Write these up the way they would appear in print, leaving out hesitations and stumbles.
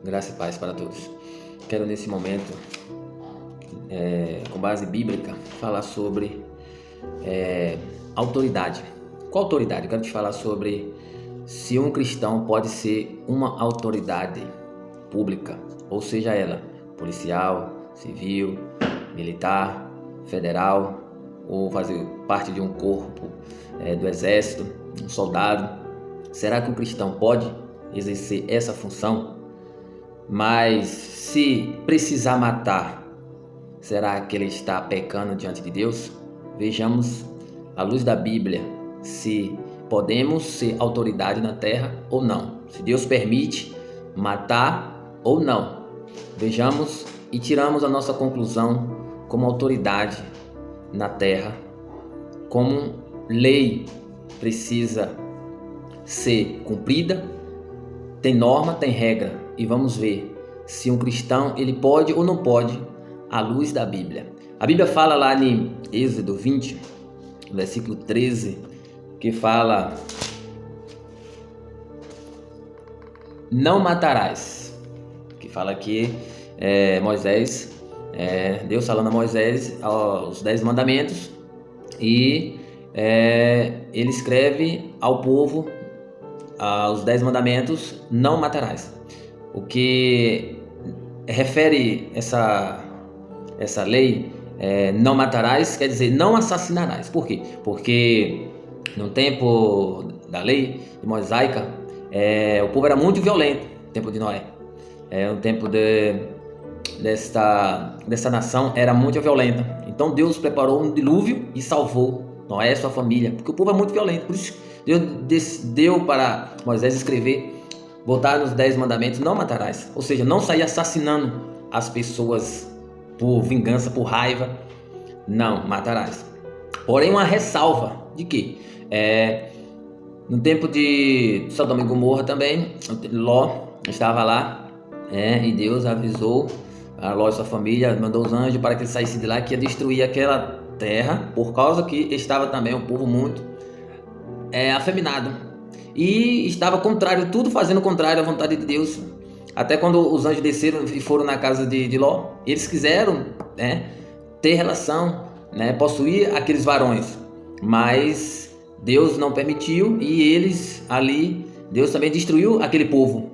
Graça e paz para todos. Quero nesse momento, com base bíblica, falar sobre autoridade. Qual autoridade? Eu quero te falar sobre se um cristão pode ser uma autoridade pública, ou seja ela policial, civil, militar, federal, ou fazer parte de um corpo do exército, um soldado. Será que o cristão pode exercer essa função? Mas se precisar matar, será que ele está pecando diante de Deus? Vejamos, à luz da Bíblia, se podemos ser autoridade na terra ou não. Se Deus permite matar ou não. Vejamos e tiramos a nossa conclusão como autoridade na terra, como lei precisa ser cumprida, tem norma, tem regra. E vamos ver se um cristão ele pode ou não pode à luz da Bíblia. A Bíblia fala lá em Êxodo 20, versículo 13, que fala: não matarás. Que fala que Moisés, Deus falando a Moisés os 10 mandamentos, e ele escreve ao povo os 10 mandamentos: não matarás. O que refere essa lei, não matarás, quer dizer não assassinarás. Por quê? Porque no tempo da lei mosaica, o povo era muito violento, no tempo de Noé. O tempo dessa nação era muito violenta. Então Deus preparou um dilúvio e salvou Noé e sua família, porque o povo é muito violento. Por isso Deus deu para Moisés escrever, voltar nos 10 mandamentos: não matarás. Ou seja, não sair assassinando as pessoas por vingança, por raiva. Não matarás. Porém, uma ressalva de que no tempo de Sodoma e Gomorra também, Ló estava lá, e Deus avisou a Ló e sua família, mandou os anjos para que ele saísse de lá, que ia destruir aquela terra, por causa que estava também um povo muito afeminado. E estava contrário, tudo fazendo contrário à vontade de Deus. Até quando os anjos desceram e foram na casa de Ló, eles quiseram ter relação, possuir aqueles varões, mas Deus não permitiu, e eles ali, Deus também destruiu aquele povo,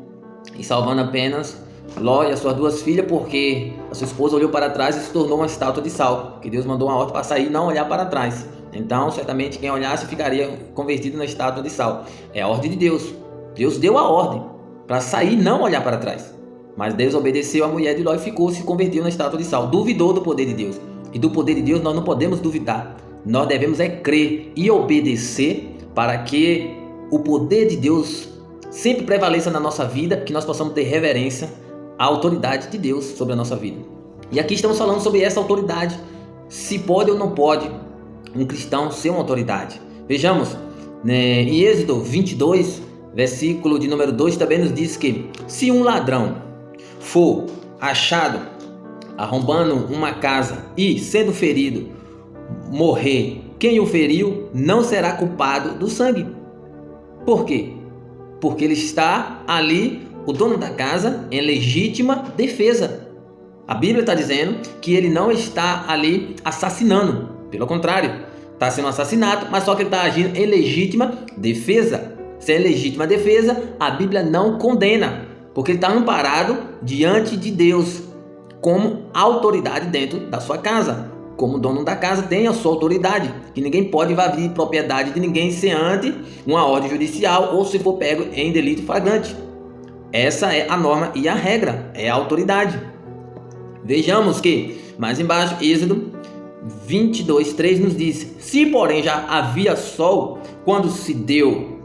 e salvando apenas Ló e as suas 2 filhas, porque a sua esposa olhou para trás e se tornou uma estátua de sal, que Deus mandou uma ordem para sair e não olhar para trás. Então, certamente, quem olhasse ficaria convertido na estátua de sal. É a ordem de Deus. Deus deu a ordem para sair e não olhar para trás. Mas Deus obedeceu a mulher de Ló e se converteu na estátua de sal. Duvidou do poder de Deus. E do poder de Deus nós não podemos duvidar. Nós devemos crer e obedecer para que o poder de Deus sempre prevaleça na nossa vida, que nós possamos ter reverência à autoridade de Deus sobre a nossa vida. E aqui estamos falando sobre essa autoridade. Se pode ou não pode um cristão ser uma autoridade. Vejamos, em Êxodo 22, versículo de número 2, também nos diz que se um ladrão for achado arrombando uma casa e, sendo ferido, morrer, quem o feriu não será culpado do sangue. Por quê? Porque ele está ali, o dono da casa, em legítima defesa. A Bíblia está dizendo que ele não está ali assassinando. Pelo contrário, está sendo assassinado, mas só que ele está agindo em legítima defesa. Se é legítima defesa, a Bíblia não condena, porque ele está amparado diante de Deus como autoridade dentro da sua casa. Como dono da casa tem a sua autoridade, que ninguém pode invadir propriedade de ninguém sem antes uma ordem judicial ou se for pego em delito flagrante. Essa é a norma e a regra, é a autoridade. Vejamos que, mais embaixo, Êxodo 22:3 nos diz: se porém já havia sol quando se deu,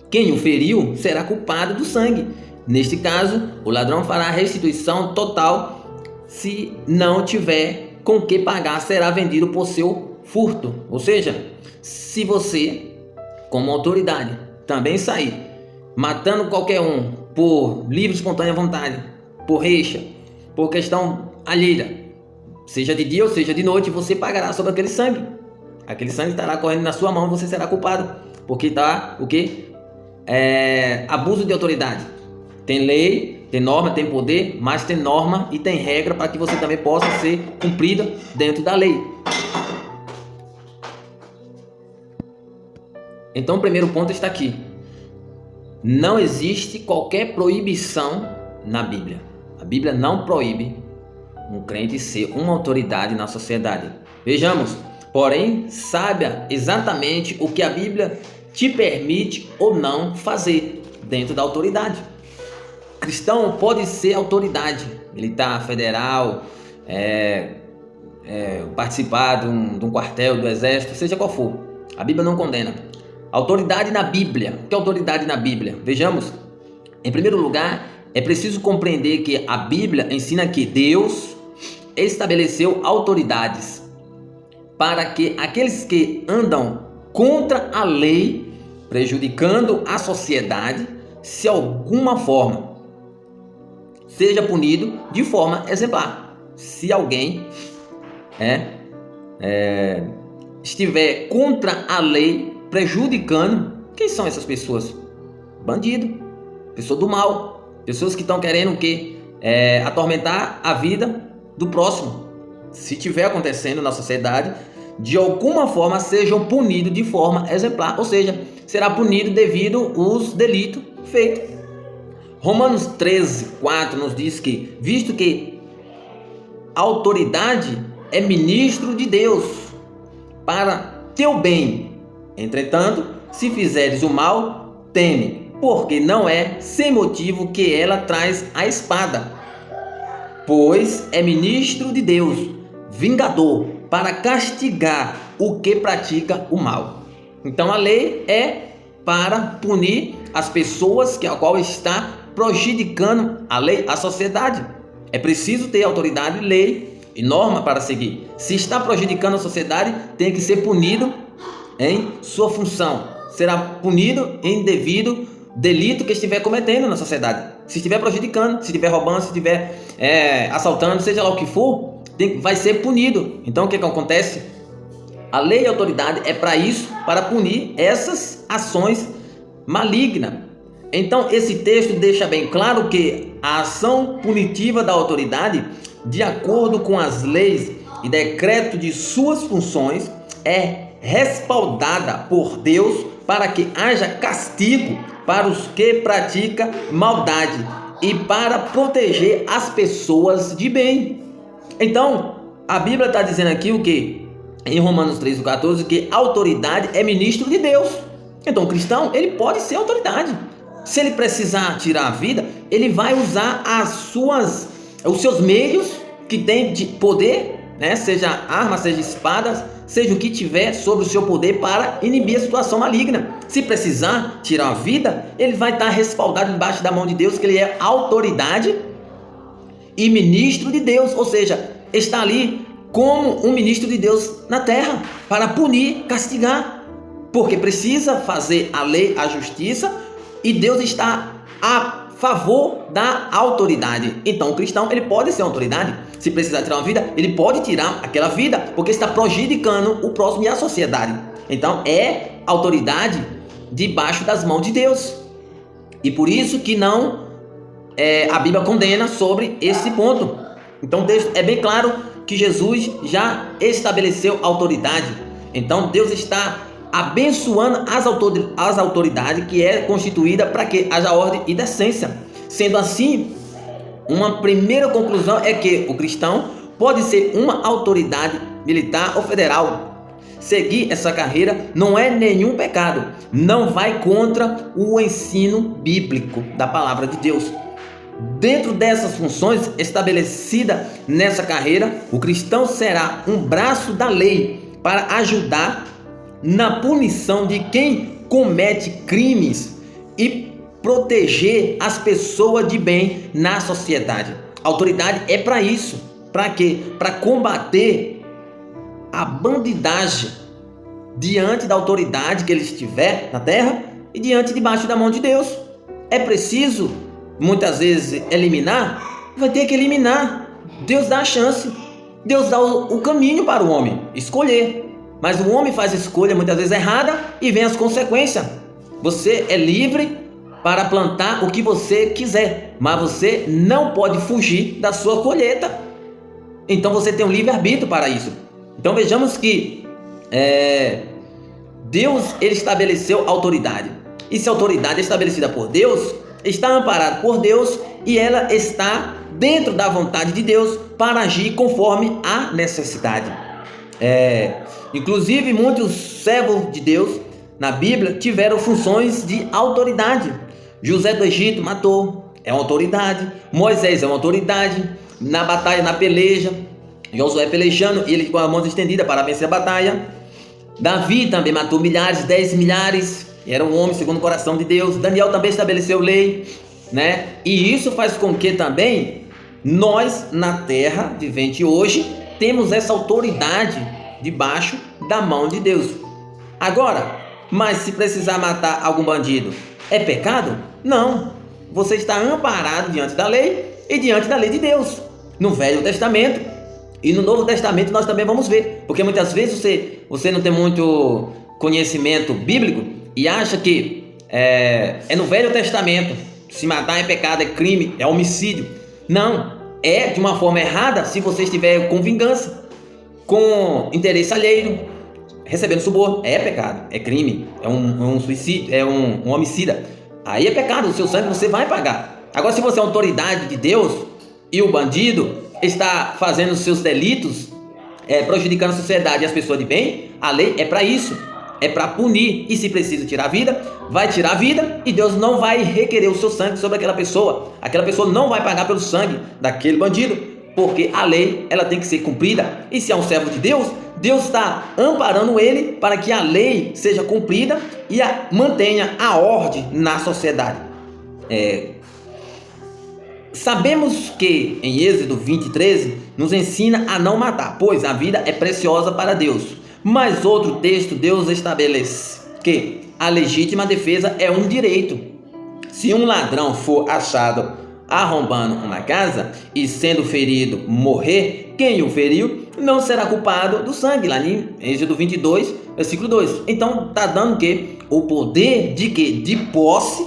quem o feriu será culpado do sangue. Neste caso, o ladrão fará restituição total. Se não tiver com que pagar, será vendido por seu furto. Ou seja, se você, como autoridade, também sair matando qualquer um por livre e espontânea vontade, por rixa, por questão alheia, seja de dia ou seja de noite, você pagará sobre aquele sangue. Aquele sangue estará correndo na sua mão e você será culpado. Porque está o quê? Abuso de autoridade. Tem lei, Tem norma, tem poder, mas tem norma e tem regra para que você também possa ser cumprida dentro da lei. Então o primeiro ponto está aqui. Não existe qualquer proibição na Bíblia. A Bíblia não proíbe um crente ser uma autoridade na sociedade. Vejamos, porém, saiba exatamente o que a Bíblia te permite ou não fazer dentro da autoridade. Cristão pode ser autoridade militar, federal, participar de um quartel do exército, seja qual for. A Bíblia não condena. Autoridade na Bíblia. O que é autoridade na Bíblia? Vejamos. Em primeiro lugar, é preciso compreender que a Bíblia ensina que Deus estabeleceu autoridades para que aqueles que andam contra a lei, prejudicando a sociedade, se alguma forma, seja punido de forma exemplar. Se alguém estiver contra a lei, prejudicando, quem são essas pessoas? Bandido, pessoa do mal, pessoas que estão querendo o quê? Atormentar a vida do próximo. Se tiver acontecendo na sociedade, de alguma forma sejam punidos de forma exemplar, ou seja, será punido devido aos delitos feitos. Romanos 13:4 nos diz que, visto que a autoridade é ministro de Deus para teu bem, entretanto, se fizeres o mal, teme, porque não é sem motivo que ela traz a espada, pois é ministro de Deus, vingador, para castigar o que pratica o mal. Então a lei é para punir as pessoas a qual está prejudicando a lei, a sociedade. É preciso ter autoridade, lei e norma para seguir. Se está prejudicando a sociedade, tem que ser punido em sua função. Será punido em devido delito que estiver cometendo na sociedade. Se estiver prejudicando, se estiver roubando, se estiver assaltando, seja lá o que for, vai ser punido. Então o que acontece? A lei e a autoridade é para isso, para punir essas ações malignas. Então esse texto deixa bem claro que a ação punitiva da autoridade, de acordo com as leis e decreto de suas funções, é respaldada por Deus para que haja castigo para os que praticam maldade e para proteger as pessoas de bem. Então, a Bíblia está dizendo aqui o que? Em Romanos 13:14, que a autoridade é ministro de Deus. Então, o cristão, ele pode ser autoridade. Se ele precisar tirar a vida, ele vai usar os seus meios que tem de poder, seja arma, seja espadas, seja o que tiver sobre o seu poder para inibir a situação maligna. Se precisar tirar a vida, ele vai estar respaldado embaixo da mão de Deus, que ele é autoridade e ministro de Deus, ou seja, está ali como um ministro de Deus na terra, para punir, castigar, porque precisa fazer a lei, a justiça, e Deus está a favor da autoridade. Então o cristão, ele pode ser autoridade. Se precisar tirar uma vida, ele pode tirar aquela vida, porque está prejudicando o próximo e a sociedade. Então é autoridade debaixo das mãos de Deus. E por isso que não a Bíblia condena sobre esse ponto. Então o texto é bem claro que Jesus já estabeleceu autoridade. Então Deus está abençoando as autoridades, que é constituída para que haja ordem e decência. Sendo assim, uma primeira conclusão é que o cristão pode ser uma autoridade militar ou federal. Seguir essa carreira não é nenhum pecado, não vai contra o ensino bíblico da palavra de Deus. Dentro dessas funções estabelecidas nessa carreira, o cristão será um braço da lei para ajudar na punição de quem comete crimes e proteger as pessoas de bem na sociedade. A autoridade é para isso. Para quê? Para combater a bandidagem diante da autoridade que ele estiver na terra e debaixo da mão de Deus. É preciso muitas vezes eliminar, vai ter que eliminar. Deus dá a chance, Deus dá o caminho para o homem escolher. Mas o homem faz escolha muitas vezes errada e vem as consequências. Você é livre para plantar o que você quiser, mas você não pode fugir da sua colheita. Então você tem um livre-arbítrio para isso. Então vejamos que Deus, ele estabeleceu autoridade. E se a autoridade é estabelecida por Deus, está amparada por Deus e ela está dentro da vontade de Deus para agir conforme a necessidade. Inclusive, muitos servos de Deus na Bíblia tiveram funções de autoridade. José do Egito matou, é uma autoridade. Moisés é uma autoridade. Na batalha, na peleja, Josué pelejando, ele com a mão estendida para vencer a batalha. Davi também matou milhares, 10 milhares, era um homem segundo o coração de Deus. Daniel também estabeleceu lei, né? E isso faz com que também nós, na terra vivente hoje, temos essa autoridade debaixo da mão de Deus. Agora, mas se precisar matar algum bandido, é pecado? Não. Você está amparado diante da lei e diante da lei de Deus. No Velho Testamento e no Novo Testamento nós também vamos ver. Porque muitas vezes você não tem muito conhecimento bíblico e acha que é no Velho Testamento. Se matar é pecado, é crime, é homicídio. Não. É de uma forma errada se você estiver com vingança, com interesse alheio, recebendo suborno. É pecado, é crime, é um suicídio, é um homicida. Aí é pecado, o seu sangue você vai pagar. Agora, se você é autoridade de Deus e o bandido está fazendo os seus delitos, prejudicando a sociedade e as pessoas de bem, a lei é para isso, é para punir. E se precisa tirar a vida, vai tirar a vida e Deus não vai requerer o seu sangue sobre aquela pessoa. Aquela pessoa não vai pagar pelo sangue daquele bandido, porque a lei ela tem que ser cumprida. E se é um servo de Deus, Deus está amparando ele para que a lei seja cumprida e mantenha a ordem na sociedade. Sabemos que em Êxodo 20:13 nos ensina a não matar, pois a vida é preciosa para Deus. Mas outro texto, Deus estabelece que a legítima defesa é um direito. Se um ladrão for achado arrombando uma casa e sendo ferido morrer, quem o feriu não será culpado do sangue, lá em Êxodo 22, versículo 2. Então está dando que o poder de posse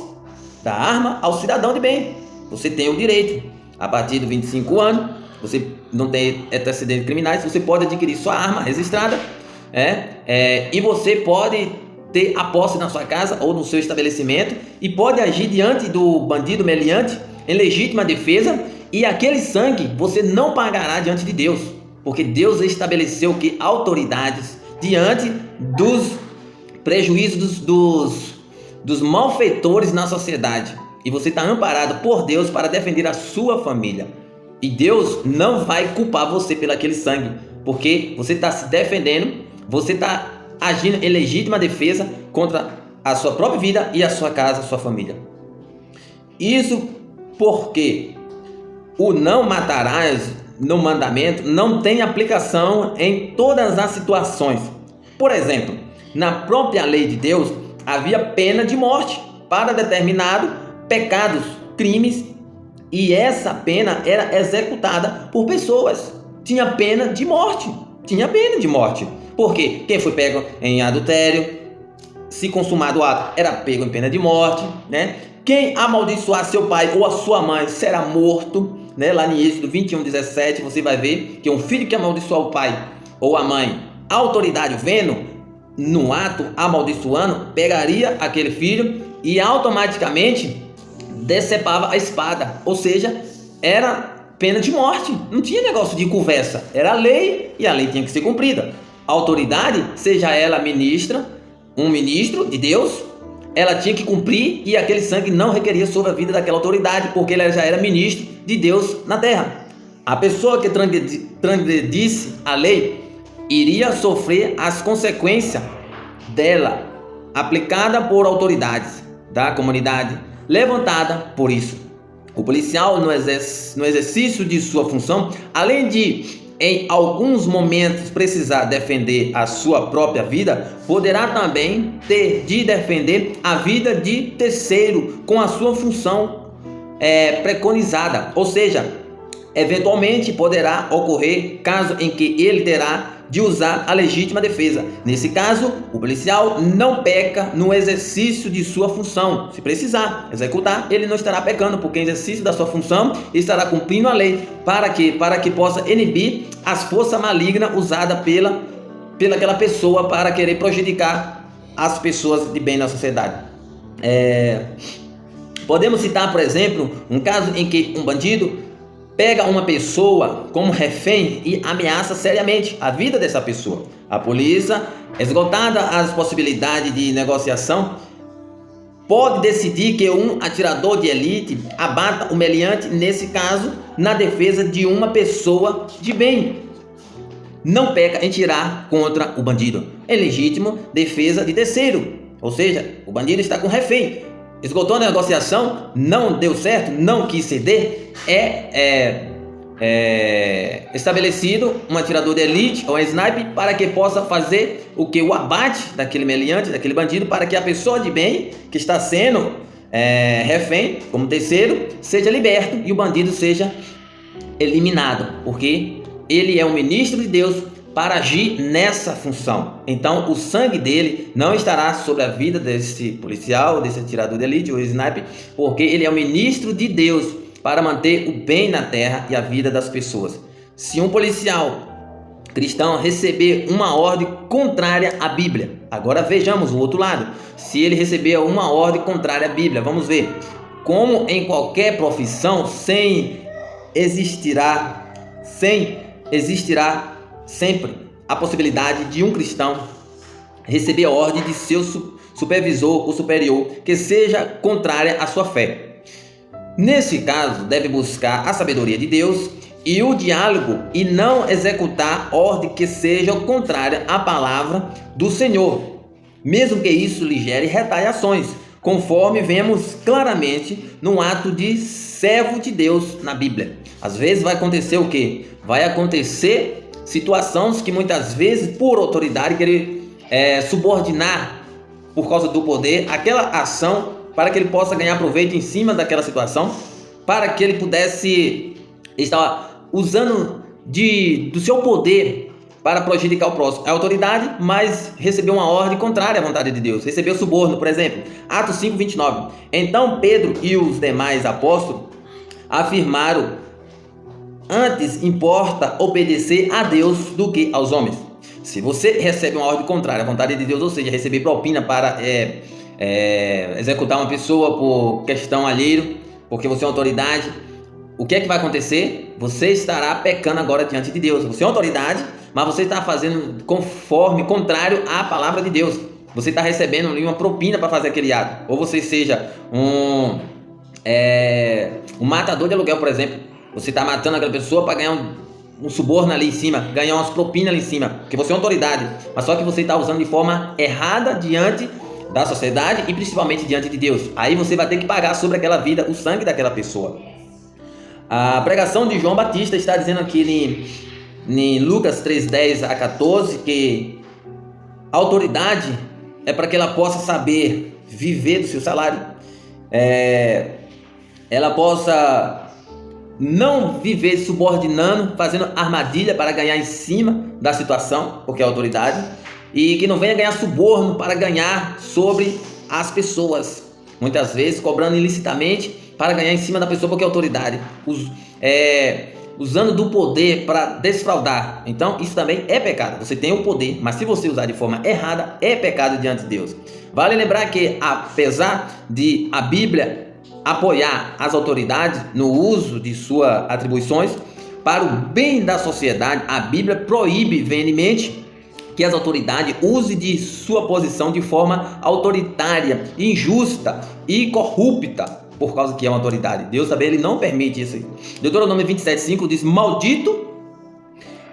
da arma ao cidadão de bem. Você tem o direito, a partir de 25 anos, você não tem antecedentes criminais, você pode adquirir sua arma registrada, e você pode ter a posse na sua casa ou no seu estabelecimento e pode agir diante do bandido meliante em legítima defesa, e aquele sangue você não pagará diante de Deus, porque Deus estabeleceu que autoridades diante dos prejuízos dos malfeitores na sociedade, e você está amparado por Deus para defender a sua família, e Deus não vai culpar você pelo aquele sangue, porque você está se defendendo, você está agindo em legítima defesa contra a sua própria vida e a sua casa, a sua família. Isso porque o não matarás no mandamento não tem aplicação em todas as situações. Por exemplo, na própria lei de Deus havia pena de morte para determinado pecados, crimes, e essa pena era executada por pessoas. Tinha pena de morte. Porque quem foi pego em adultério, se consumado o ato, era pego em pena de morte, né? Quem amaldiçoar seu pai ou a sua mãe será morto, né? Lá em Êxodo 21:17 você vai ver que um filho que amaldiçoar o pai ou a mãe, a autoridade vendo no ato amaldiçoando, pegaria aquele filho e automaticamente decepava a espada, ou seja, era pena de morte. Não tinha negócio de conversa, era a lei e a lei tinha que ser cumprida. A autoridade, seja ela um ministro de Deus, ela tinha que cumprir, e aquele sangue não requeria sobre a vida daquela autoridade, porque ela já era ministro de Deus na terra. A pessoa que transgredisse a lei iria sofrer as consequências dela, aplicada por autoridades da comunidade, levantada por isso. O policial, no exercício de sua função, além de em alguns momentos precisar defender a sua própria vida, poderá também ter de defender a vida de terceiro com a sua função preconizada, ou seja, eventualmente poderá ocorrer caso em que ele terá de usar a legítima defesa. Nesse caso, o policial não peca no exercício de sua função. Se precisar executar, ele não estará pecando, porque em exercício da sua função estará cumprindo a lei. Para quê? Para que possa inibir as forças malignas usadas pelaquela pessoa para querer prejudicar as pessoas de bem na sociedade. Podemos citar, por exemplo, um caso em que um bandido pega uma pessoa como refém e ameaça seriamente a vida dessa pessoa. A polícia, esgotada as possibilidades de negociação, pode decidir que um atirador de elite abata o meliante, nesse caso, na defesa de uma pessoa de bem. Não peca em tirar contra o bandido. É legítimo defesa de terceiro. Ou seja, o bandido está com refém. Esgotou a negociação, não deu certo, não quis ceder, estabelecido um atirador de elite ou um sniper para que possa fazer o abate daquele meliante, daquele bandido, para que a pessoa de bem que está sendo refém, como terceiro, seja liberto e o bandido seja eliminado, porque ele é um ministro de Deus para agir nessa função. Então o sangue dele não estará sobre a vida desse policial, desse atirador de elite ou sniper, porque ele é o ministro de Deus para manter o bem na terra e a vida das pessoas. Se um policial cristão receber uma ordem contrária à Bíblia, agora vejamos o outro lado. Se ele receber uma ordem contrária à Bíblia, vamos ver. Como em qualquer profissão, existirá sempre a possibilidade de um cristão receber a ordem de seu supervisor ou superior que seja contrária à sua fé. Nesse caso, deve buscar a sabedoria de Deus e o diálogo e não executar ordem que seja contrária à palavra do Senhor, mesmo que isso lhe gere retaliações, conforme vemos claramente no ato de servo de Deus na Bíblia. Às vezes vai acontecer o quê? Vai acontecer situações que muitas vezes, por autoridade, querer subordinar por causa do poder aquela ação para que ele possa ganhar proveito em cima daquela situação, para que ele pudesse estar usando do seu poder para prejudicar o próximo. É autoridade, mas recebeu uma ordem contrária à vontade de Deus, recebeu suborno, por exemplo. Atos 5:29. Então Pedro e os demais apóstolos afirmaram: antes importa obedecer a Deus do que aos homens. Se você recebe uma ordem contrária à vontade de Deus, ou seja, receber propina para executar uma pessoa por questão alheira, porque você é autoridade, o que é que vai acontecer? Você estará pecando agora diante de Deus. Você é autoridade, mas você está fazendo contrário à palavra de Deus. Você está recebendo ali uma propina para fazer aquele ato. Ou você seja um matador de aluguel, por exemplo. Você está matando aquela pessoa para ganhar um suborno ali em cima, ganhar umas propinas ali em cima, porque você é uma autoridade, mas só que você está usando de forma errada diante da sociedade e principalmente diante de Deus. Aí você vai ter que pagar sobre aquela vida o sangue daquela pessoa. A pregação de João Batista está dizendo aqui em Lucas 3:10-14 que a autoridade é para que ela possa saber viver do seu salário, ela possa não viver subordinando, fazendo armadilha para ganhar em cima da situação, porque é autoridade, e que não venha ganhar suborno para ganhar sobre as pessoas, muitas vezes cobrando ilicitamente para ganhar em cima da pessoa, porque é autoridade, usando do poder para desfraudar. Então isso também é pecado. Você tem o poder, mas se você usar de forma errada, é pecado diante de Deus. Vale lembrar que, apesar de a Bíblia apoiar as autoridades no uso de suas atribuições para o bem da sociedade, a Bíblia proíbe veementemente que as autoridades usem de sua posição de forma autoritária, injusta e corrupta, por causa que é uma autoridade. Deus também ele não permite isso. Deuteronômio 27:5 diz: maldito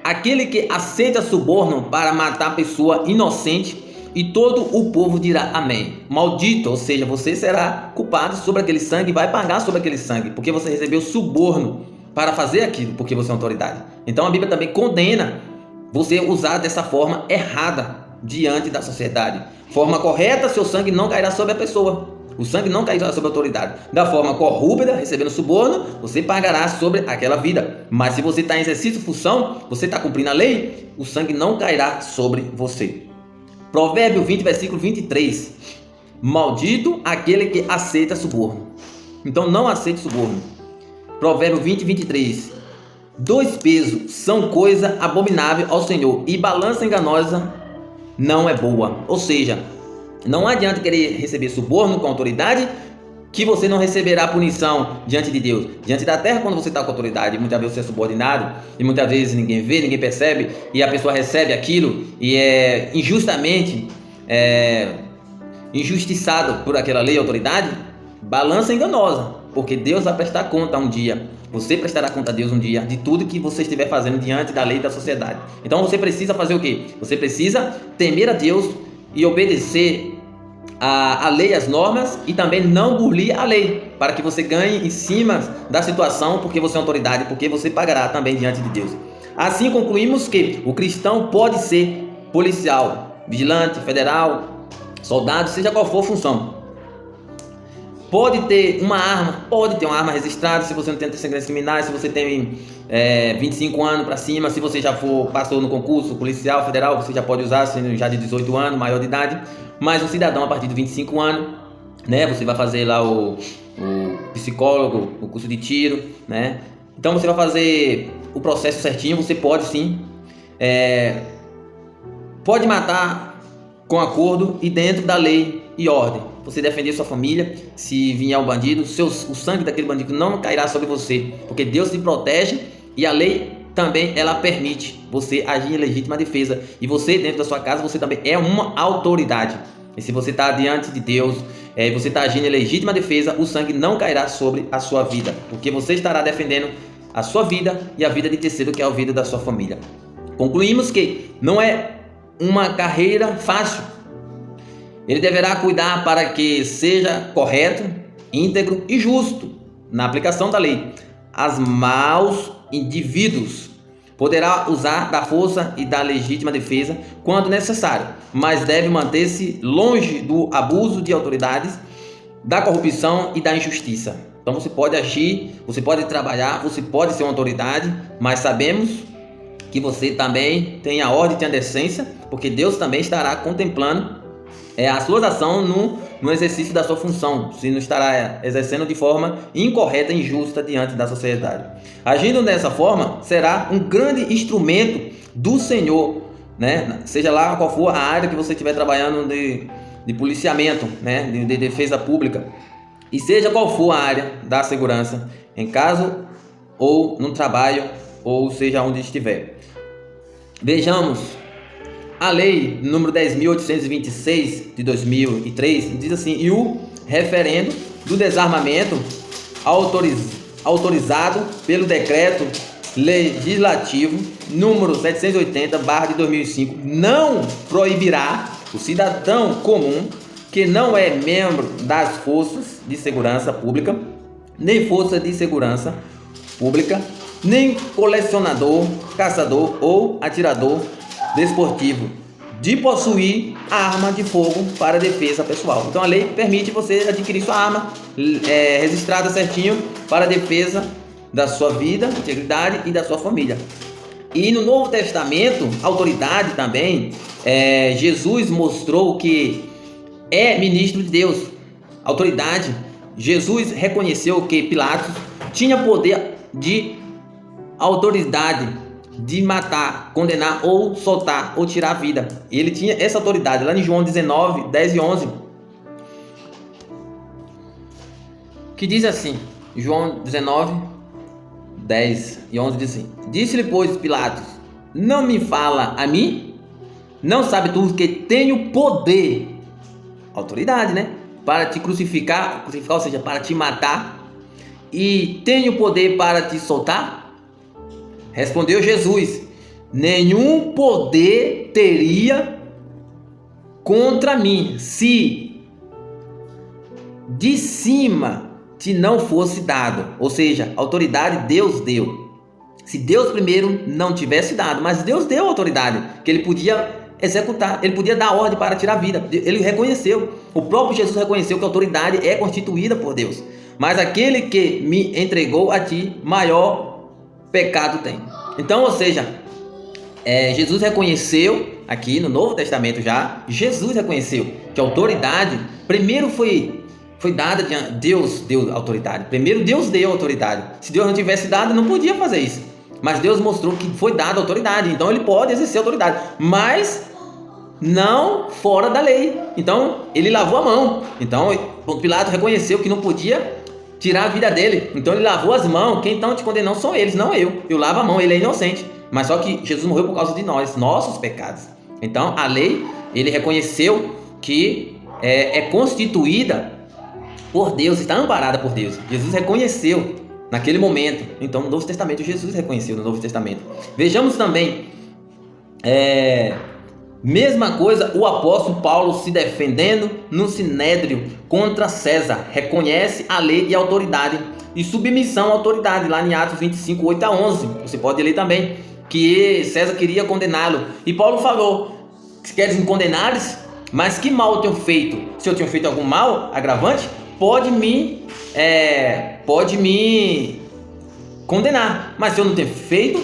aquele que aceita suborno para matar a pessoa inocente. E todo o povo dirá amém. Maldito, ou seja, você será culpado sobre aquele sangue, vai pagar sobre aquele sangue, porque você recebeu suborno para fazer aquilo, porque você é autoridade. Então a Bíblia também condena você usar dessa forma errada diante da sociedade. Forma correta, seu sangue não cairá sobre a pessoa. O sangue não cairá sobre a autoridade. Da forma corrupta, recebendo suborno, você pagará sobre aquela vida. Mas se você está em exercício de função, você está cumprindo a lei, o sangue não cairá sobre você. Provérbio 20, versículo 23. Maldito aquele que aceita suborno. Então não aceite suborno. Provérbio 20, 23. Dois pesos são coisa abominável ao Senhor, e balança enganosa não é boa. Ou seja, não adianta querer receber suborno com autoridade, que você não receberá punição diante de Deus. Diante da terra, quando você está com autoridade, muitas vezes você é subordinado, e muitas vezes ninguém vê, ninguém percebe, e a pessoa recebe aquilo, e é injustamente injustiçado por aquela lei e autoridade. Balança enganosa, porque Deus vai prestar conta um dia. Você prestará conta a Deus um dia de tudo que você estiver fazendo diante da lei da sociedade. Então você precisa fazer o quê? Você precisa temer a Deus e obedecer a lei, as normas, e também não burlar a lei, para que você ganhe em cima da situação, porque você é autoridade, porque você pagará também diante de Deus. Assim concluímos que o cristão pode ser policial, vigilante, federal, soldado, seja qual for a função. Pode ter uma arma registrada, se você não tem antecedentes criminais, se você tem 25 anos para cima, se você já passou no concurso policial federal, você já pode usar, sendo já de 18 anos, maior de idade. Mas um cidadão a partir de 25 anos, né, você vai fazer lá o psicólogo, o curso de tiro, né? Então você vai fazer o processo certinho, você pode sim, pode matar com acordo e dentro da lei e ordem. Você defender sua família, se vier um bandido, o sangue daquele bandido não cairá sobre você, porque Deus te protege e a lei também ela permite você agir em legítima defesa. E você dentro da sua casa, você também é uma autoridade. E se você está diante de Deus, você está agindo em legítima defesa, o sangue não cairá sobre a sua vida, porque você estará defendendo a sua vida e a vida de terceiro, que é a vida da sua família. Concluímos que não é uma carreira fácil. Ele deverá cuidar para que seja correto, íntegro e justo na aplicação da lei. As maus indivíduos poderá usar da força e da legítima defesa quando necessário, mas deve manter-se longe do abuso de autoridades, da corrupção e da injustiça. Então você pode agir, você pode trabalhar, você pode ser uma autoridade, mas sabemos que você também tem a ordem e a decência, porque Deus também estará contemplando a sua ação no exercício da sua função, se não estará exercendo de forma incorreta e injusta diante da sociedade. Agindo dessa forma, será um grande instrumento do Senhor, né? Seja lá qual for a área que você estiver trabalhando de policiamento, né? de defesa pública, e seja qual for a área da segurança, em casa ou no trabalho, ou seja onde estiver. Vejamos a lei número 10.826 de 2003 diz assim: e o referendo do desarmamento autorizado pelo decreto legislativo número 780/2005 não proibirá o cidadão comum que não é membro das forças de segurança pública, nem força de segurança pública, nem colecionador, caçador ou atirador desportivo, de possuir arma de fogo para defesa pessoal. Então a lei permite você adquirir sua arma registrada certinho para defesa da sua vida, integridade e da sua família. E no Novo Testamento, autoridade também, Jesus mostrou que é ministro de Deus, autoridade. Jesus reconheceu que Pilatos tinha poder de autoridade de matar, condenar ou soltar ou tirar a vida. Ele tinha essa autoridade lá em João 19, 10 e 11, que diz assim, João 19, 10 e 11 diz assim: disse-lhe, pois, Pilatos: não me fala a mim? Não sabe tu que tenho poder, autoridade, né, para te crucificar, ou seja, para te matar, e tenho poder para te soltar? Respondeu Jesus: nenhum poder teria contra mim, se de cima te não fosse dado. Ou seja, autoridade Deus deu. Se Deus primeiro não tivesse dado, mas Deus deu autoridade, que ele podia executar, ele podia dar ordem para tirar a vida. Ele reconheceu, o próprio Jesus reconheceu que a autoridade é constituída por Deus. Mas aquele que me entregou a ti, maior pecado tem. Então, ou seja, Jesus reconheceu, aqui no Novo Testamento já, Jesus reconheceu que a autoridade, primeiro foi dada, Deus deu autoridade. Primeiro Deus deu autoridade. Se Deus não tivesse dado, não podia fazer isso. Mas Deus mostrou que foi dada autoridade, então ele pode exercer autoridade, mas não fora da lei. Então ele lavou a mão. Então Pilatos reconheceu que não podia tirar a vida dele, então ele lavou as mãos. Quem então te condenou são eles, não eu. Eu lavo a mão, ele é inocente. Mas só que Jesus morreu por causa de nós, nossos pecados. Então a lei, ele reconheceu que é constituída por Deus, está amparada por Deus. Jesus reconheceu naquele momento. Então no Novo Testamento, Jesus reconheceu no Novo Testamento. Vejamos também, mesma coisa, o apóstolo Paulo se defendendo no Sinédrio contra César. Reconhece a lei e a autoridade e submissão à autoridade, lá em Atos 25, 8 a 11. Você pode ler também que César queria condená-lo. E Paulo falou: se queres me condenares, mas que mal eu tenho feito? Se eu tenho feito algum mal agravante, pode me condenar. Mas se eu não tenho feito,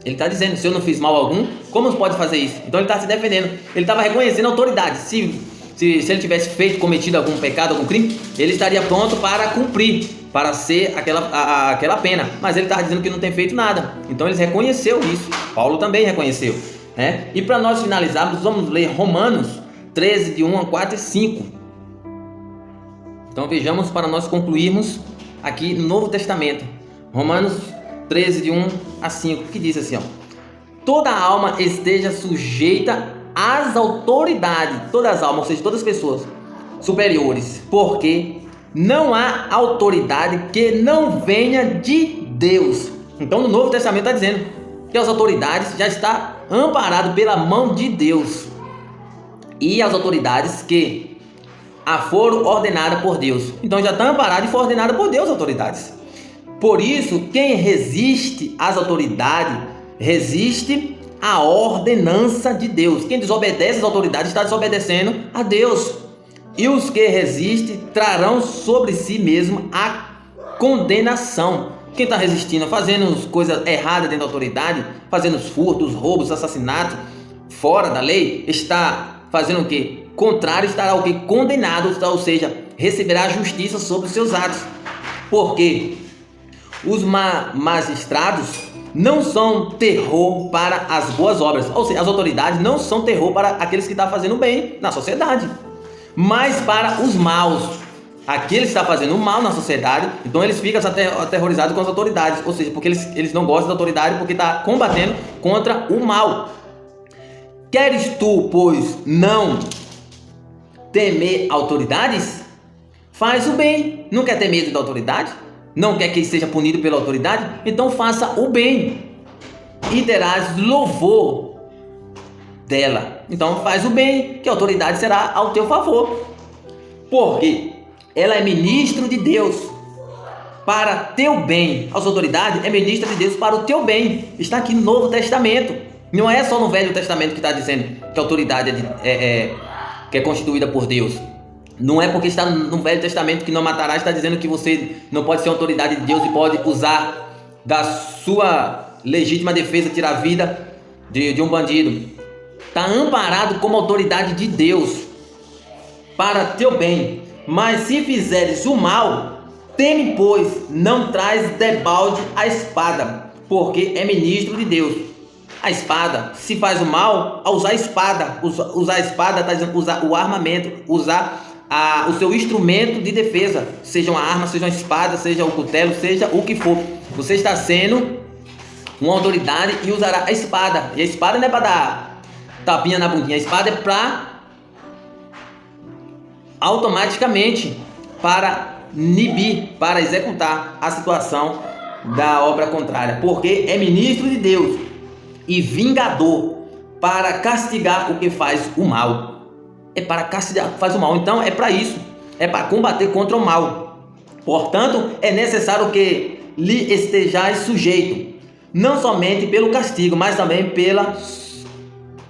ele está dizendo, se eu não fiz mal algum, como pode fazer isso? Então ele está se defendendo. Ele estava reconhecendo a autoridade. Se ele tivesse cometido algum pecado, algum crime, ele estaria pronto para cumprir, para ser aquela pena. Mas ele estava dizendo que não tem feito nada. Então ele reconheceu isso. Paulo também reconheceu, né? E para nós finalizarmos, vamos ler Romanos 13, de 1 a 4 e 5. Então vejamos, para nós concluirmos aqui no Novo Testamento. Romanos 13, de 1 a 5, que diz assim, ó: toda alma esteja sujeita às autoridades, todas as almas, ou seja, todas as pessoas superiores, porque não há autoridade que não venha de Deus. Então no Novo Testamento está dizendo que as autoridades já estão amparadas pela mão de Deus, e as autoridades que foram ordenadas por Deus. Então já está amparada e foi ordenada por Deus as autoridades. Por isso, quem resiste às autoridades, resiste à ordenança de Deus. Quem desobedece às autoridades está desobedecendo a Deus. E os que resistem trarão sobre si mesmo a condenação. Quem está resistindo, fazendo coisas erradas dentro da autoridade, fazendo furtos, roubos, assassinatos, fora da lei, está fazendo o quê? Contrário, estará o quê? Condenado, ou seja, receberá a justiça sobre os seus atos. Porque os magistrados não são terror para as boas obras, ou seja, as autoridades não são terror para aqueles que estão fazendo bem na sociedade, mas para os maus, aqueles que estão fazendo mal na sociedade. Então eles ficam aterrorizados com as autoridades, ou seja, porque eles não gostam da autoridade, porque está combatendo contra o mal. Queres tu, pois, não temer autoridades? Faz o bem. Não quer ter medo da autoridade? Não quer que seja punido pela autoridade? Então faça o bem e terás louvor dela. Então faz o bem, que a autoridade será ao teu favor, porque ela é ministro de Deus para teu bem. As autoridades é ministra de Deus para o teu bem. Está aqui no Novo Testamento. Não é só no Velho Testamento que está dizendo que a autoridade que é constituída por Deus. Não é porque está no Velho Testamento que não matarás, está dizendo que você não pode ser autoridade de Deus e pode usar da sua legítima defesa tirar a vida de um bandido. Está amparado como autoridade de Deus para teu bem. Mas se fizeres o mal, teme, pois, não traz debalde a espada, porque é ministro de Deus. A espada, se faz o mal, a usar a espada. Usar a espada está dizendo usar o armamento, usar o seu instrumento de defesa, seja uma arma, seja uma espada, seja um cutelo, seja o que for. Você está sendo uma autoridade e usará a espada. E a espada não é para dar tapinha na bundinha, a espada é para automaticamente para inibir, para executar a situação da obra contrária, porque é ministro de Deus e vingador para castigar o que faz o mal. É para castigar o que faz o mal. Então é para isso, é para combater contra o mal. Portanto, é necessário que lhe estejais sujeito, não somente pelo castigo, mas também pela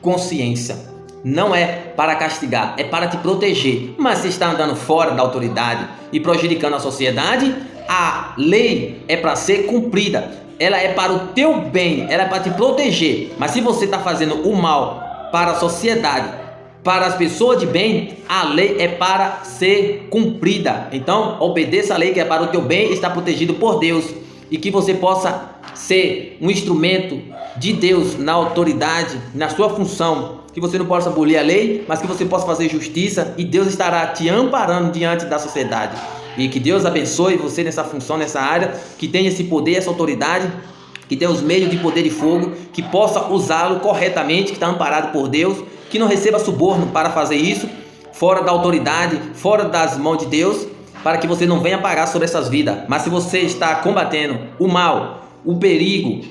consciência. Não é para castigar, é para te proteger. Mas se está andando fora da autoridade e prejudicando a sociedade, a lei é para ser cumprida. Ela é para o teu bem, ela é para te proteger. Mas se você está fazendo o mal para a sociedade, para as pessoas de bem, a lei é para ser cumprida. Então, obedeça a lei que é para o teu bem, está protegido por Deus. E que você possa ser um instrumento de Deus na autoridade, na sua função. Que você não possa abolir a lei, mas que você possa fazer justiça, e Deus estará te amparando diante da sociedade. E que Deus abençoe você nessa função, nessa área, que tenha esse poder, essa autoridade, que tenha os meios de poder de fogo, que possa usá-lo corretamente, que está amparado por Deus, que não receba suborno para fazer isso, fora da autoridade, fora das mãos de Deus, para que você não venha pagar sobre essas vidas. Mas se você está combatendo o mal, o perigo,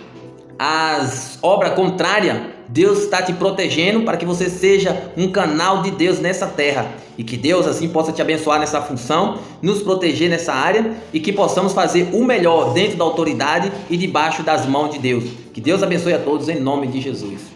as obras contrárias, Deus está te protegendo para que você seja um canal de Deus nessa terra. E que Deus assim possa te abençoar nessa função, nos proteger nessa área, e que possamos fazer o melhor dentro da autoridade e debaixo das mãos de Deus. Que Deus abençoe a todos em nome de Jesus.